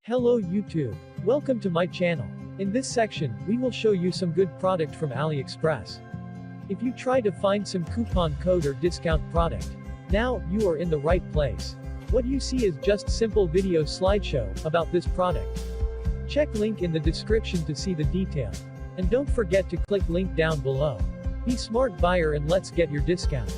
Hello YouTube. Welcome to my channel. In this section, we will show you some good product from AliExpress. If you try to find some coupon code or discount product, now, you are in the right place. What you see is just simple video slideshow about this product. Check link in the description to see the detail. And don't forget to click link down below. Be smart buyer and let's get your discount.